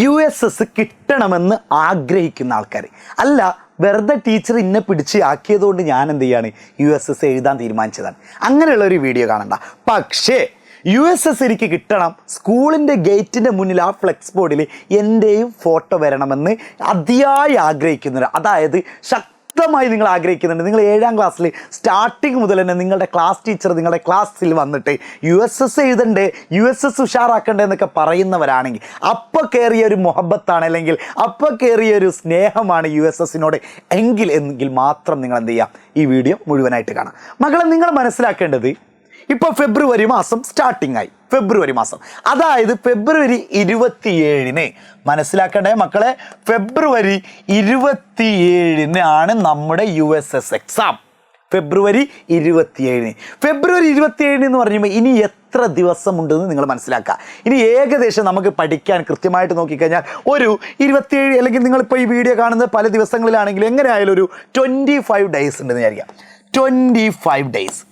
USS കിട്ടണമെന്ന് ആഗ്രഹിക്കുന്ന ആൾക്കാർ അല്ല, വെറുതെ ടീച്ചർ ഇന്നെ പിടിച്ച് ആക്കിയതുകൊണ്ട് ഞാൻ എന്ത് ചെയ്യാണ് USS എഴുതാൻ തീരുമാനിച്ചതാണ്. അങ്ങനെയുള്ള ഒരു വീഡിയോ കാണണ്ട. പക്ഷേ USS എനിക്ക് കിട്ടണം, സ്കൂളിൻ്റെ ഗേറ്റിൻ്റെ മുന്നിൽ ആ ഫ്ലെക്സ് ബോർഡിൽ എൻ്റെയും ഫോട്ടോ വരണമെന്ന് അതിയായി ആഗ്രഹിക്കുന്നവർ, അതായത് ശക്തമായി നിങ്ങൾ ആഗ്രഹിക്കുന്നുണ്ട്. നിങ്ങൾ 7ാം ക്ലാസ്സിൽ സ്റ്റാർട്ടിങ് മുതൽ തന്നെ നിങ്ങളുടെ ക്ലാസ് ടീച്ചർ നിങ്ങളുടെ ക്ലാസ്സിൽ വന്നിട്ട് USS എഴുതണ്ടേ, USS ഉഷാറാക്കണ്ടേ എന്നൊക്കെ പറയുന്നവരാണെങ്കിൽ അപ്പോൾ കയറിയ ഒരു മൊഹബത്താണ്, അല്ലെങ്കിൽ അപ്പോൾ കയറിയ ഒരു സ്നേഹമാണ് USSനോട് എങ്കിൽ മാത്രം നിങ്ങൾ എന്ത് ചെയ്യുക, ഈ വീഡിയോ മുഴുവനായിട്ട് കാണാം. മക്കളെ, നിങ്ങൾ മനസ്സിലാക്കേണ്ടത് ഇപ്പോൾ ഫെബ്രുവരി മാസം സ്റ്റാർട്ടിംഗ് ആയി. ഫെബ്രുവരി മാസം, അതായത് ഫെബ്രുവരി 27-ന് മനസ്സിലാക്കണ്ടേ മക്കളെ, ഫെബ്രുവരി 27-നാണ് നമ്മുടെ USS എക്സാം. ഫെബ്രുവരി 27-ന്. ഫെബ്രുവരി 27 എന്ന് പറയുമ്പോൾ ഇനി എത്ര ദിവസമുണ്ടെന്ന് നിങ്ങൾ മനസ്സിലാക്കുക. ഇനി ഏകദേശം നമുക്ക് പഠിക്കാൻ കൃത്യമായിട്ട് നോക്കിക്കഴിഞ്ഞാൽ ഒരു 27, അല്ലെങ്കിൽ നിങ്ങളിപ്പോൾ ഈ വീഡിയോ കാണുന്നത് പല ദിവസങ്ങളിലാണെങ്കിൽ എങ്ങനെയായാലും ഒരു 25 ഡേയ്സ് ഉണ്ടെന്ന് വിചാരിക്കാം. 25 ഡേയ്സ്.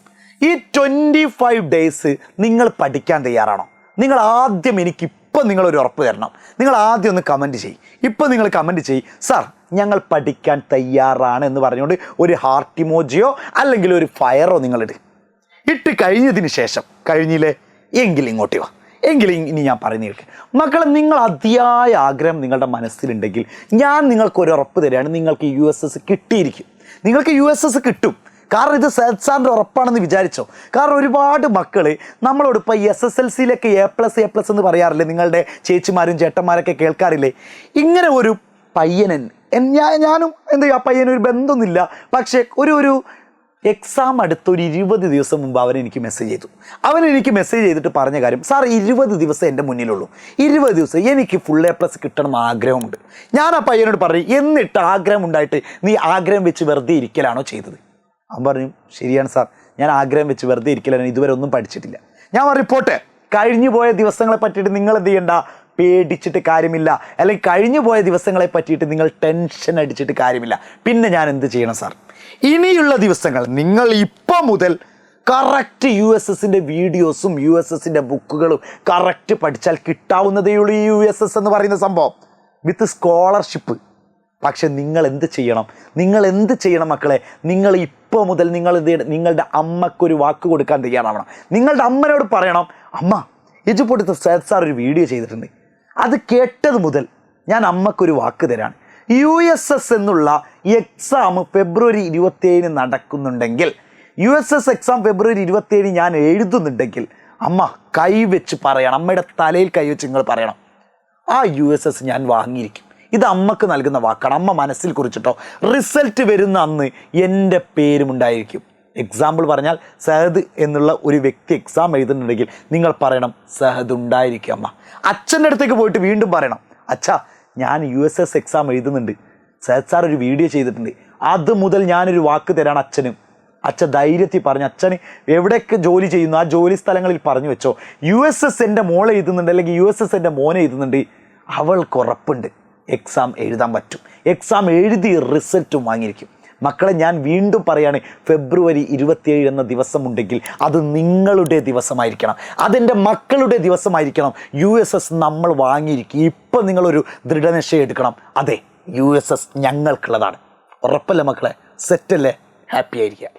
ഈ 25 ഡേയ്സ് നിങ്ങൾ പഠിക്കാൻ തയ്യാറാണോ? നിങ്ങൾ ആദ്യം എനിക്കിപ്പോൾ നിങ്ങളൊരു ഉറപ്പ് തരണം. നിങ്ങൾ ആദ്യം ഒന്ന് കമൻറ്റ് ചെയ്യും. ഇപ്പോൾ നിങ്ങൾ കമൻറ്റ് ചെയ്യും, സാർ ഞങ്ങൾ പഠിക്കാൻ തയ്യാറാണ് എന്ന് പറഞ്ഞുകൊണ്ട് ഒരു ഹാർട്ട് ഇമോജിയോ അല്ലെങ്കിൽ ഒരു ഫയറോ നിങ്ങളിട്. ഇട്ട് കഴിഞ്ഞതിന് ശേഷം കഴിഞ്ഞില്ലേ എങ്കിൽ ഇങ്ങോട്ട് വാ, എങ്കിലും ഇനി ഞാൻ പറഞ്ഞു കേൾക്കുക. മക്കളെ, നിങ്ങൾ അതിയായ ആഗ്രഹം നിങ്ങളുടെ മനസ്സിലുണ്ടെങ്കിൽ ഞാൻ നിങ്ങൾക്കൊരു ഉറപ്പ് തരികയാണ്, നിങ്ങൾക്ക് USS കിട്ടിയിരിക്കും. നിങ്ങൾക്ക് USS കിട്ടും. കാരണം ഇത് സാറിൻ്റെ ഉറപ്പാണെന്ന് വിചാരിച്ചോ. കാരണം ഒരുപാട് മക്കൾ നമ്മളോട് ഇപ്പോൾ SSLCയിലൊക്കെ A+ എന്ന് പറയാറില്ലേ, നിങ്ങളുടെ ചേച്ചിമാരും ചേട്ടന്മാരൊക്കെ കേൾക്കാറില്ലേ? ഇങ്ങനെ ഒരു പയ്യനൻ, ഞാനും എന്താ ആ പയ്യനൊരു ബന്ധമൊന്നുമില്ല, പക്ഷേ ഒരു എക്സാം അടുത്ത ഒരു 20 ദിവസം മുമ്പ് അവനെനിക്ക് മെസ്സേജ് ചെയ്തു. അവനെനിക്ക് മെസ്സേജ് ചെയ്തിട്ട് പറഞ്ഞ കാര്യം, സാർ 20 ദിവസം എൻ്റെ മുന്നിലുള്ളൂ, 20 ദിവസം എനിക്ക് ഫുൾ A+ കിട്ടണം എന്ന് ആഗ്രഹമുണ്ട്. ഞാൻ ആ പയ്യനോട് പറഞ്ഞു, എന്നിട്ട് ആഗ്രഹം ഉണ്ടായിട്ട് നീ ആഗ്രഹം വെച്ച് വെറുതെ ഇരിക്കലാണോ ചെയ്തത്? അവൻ പറഞ്ഞു, ശരിയാണ് സാർ, ഞാൻ ആഗ്രഹം വെച്ച് വെറുതെ ഇരിക്കലാണ്, ഇതുവരെ ഒന്നും പഠിച്ചിട്ടില്ല. ഞാൻ പറഞ്ഞു, പോട്ടെ, കഴിഞ്ഞു പോയ ദിവസങ്ങളെ പറ്റിയിട്ട് നിങ്ങൾ എന്ത് ചെയ്യണ്ട, പേടിച്ചിട്ട് കാര്യമില്ല, അല്ലെങ്കിൽ കഴിഞ്ഞു പോയ ദിവസങ്ങളെ പറ്റിയിട്ട് നിങ്ങൾ ടെൻഷൻ അടിച്ചിട്ട് കാര്യമില്ല. പിന്നെ ഞാൻ എന്ത് ചെയ്യണം സാർ? ഇനിയുള്ള ദിവസങ്ങൾ നിങ്ങൾ ഇപ്പോൾ മുതൽ കറക്റ്റ് USSൻ്റെ വീഡിയോസും USSൻ്റെ ബുക്കുകളും കറക്റ്റ് പഠിച്ചാൽ കിട്ടാവുന്നതേയുള്ളൂ ഈ USS എന്ന് പറയുന്ന സംഭവം വിത്ത് സ്കോളർഷിപ്പ്. പക്ഷെ നിങ്ങൾ എന്ത് ചെയ്യണം മക്കളെ? നിങ്ങൾ ഇപ്പോൾ മുതൽ നിങ്ങളുടെ അമ്മക്കൊരു വാക്ക് കൊടുക്കാൻ തയ്യാറാവണം. നിങ്ങളുടെ അമ്മനോട് പറയണം, അമ്മ എജുപൊടുത്ത സാർ ഒരു വീഡിയോ ചെയ്തിട്ടുണ്ട്, അത് കേട്ടത് മുതൽ ഞാൻ അമ്മക്കൊരു വാക്ക് തരാണ്. USS എന്നുള്ള എക്സാം ഫെബ്രുവരി 27 നടക്കുന്നുണ്ടെങ്കിൽ, USS എക്സാം ഫെബ്രുവരി 27 ഞാൻ എഴുതുന്നുണ്ടെങ്കിൽ അമ്മ കൈവച്ച് പറയണം, അമ്മയുടെ തലയിൽ കൈവച്ച് നിങ്ങൾ പറയണം, ആ USS ഞാൻ വാങ്ങിയിരിക്കും. ഇത് അമ്മക്ക് നൽകുന്ന വാക്കാണ്. അമ്മ മനസ്സിൽ കുറിച്ചിട്ടോ. റിസൾട്ട് വരുന്ന അന്ന് എൻ്റെ പേരും ഉണ്ടായിരിക്കും. എക്സാമ്പിൾ പറഞ്ഞാൽ, സഹദ് എന്നുള്ള ഒരു വ്യക്തി എക്സാം എഴുതുന്നുണ്ടെങ്കിൽ നിങ്ങൾ പറയണം, സഹദ് ഉണ്ടായിരിക്കും അമ്മ. അച്ഛൻ്റെ അടുത്തേക്ക് പോയിട്ട് വീണ്ടും പറയണം, അച്ഛാ ഞാൻ USS എക്സാം എഴുതുന്നുണ്ട്, സഹദ് സാർ ഒരു വീഡിയോ ചെയ്തിട്ടുണ്ട്, അത് മുതൽ ഞാനൊരു വാക്ക് തരാണ് അച്ഛനും. അച്ഛൻ ധൈര്യത്തിൽ പറഞ്ഞു, അച്ഛന് എവിടെയൊക്കെ ജോലി ചെയ്യുന്നു ആ ജോലി സ്ഥലങ്ങളിൽ പറഞ്ഞു വെച്ചോ, USS എൻ്റെ മോളെ എഴുതുന്നുണ്ട്, അല്ലെങ്കിൽ USS എൻ്റെ മോനെ എഴുതുന്നുണ്ട്, അവൾക്ക് ഉറപ്പുണ്ട് എക്സാം എഴുതാൻ പറ്റും, എക്സാം എഴുതി റിസൾട്ടും വാങ്ങിയിരിക്കും. മക്കളെ, ഞാൻ വീണ്ടും പറയാണ്, ഫെബ്രുവരി 27 എന്ന ദിവസമുണ്ടെങ്കിൽ അത് നിങ്ങളുടെ ദിവസമായിരിക്കണം, അതെൻ്റെ മക്കളുടെ ദിവസമായിരിക്കണം. USS നമ്മൾ വാങ്ങിയിരിക്കും. ഇപ്പം നിങ്ങളൊരു ദൃഢനിശ്ചയം എടുക്കണം, അതെ USS ഞങ്ങൾക്കുള്ളതാണ്. ഉറപ്പല്ലേ മക്കളെ? സെറ്റല്ലേ? ഹാപ്പി ആയിരിക്കുക.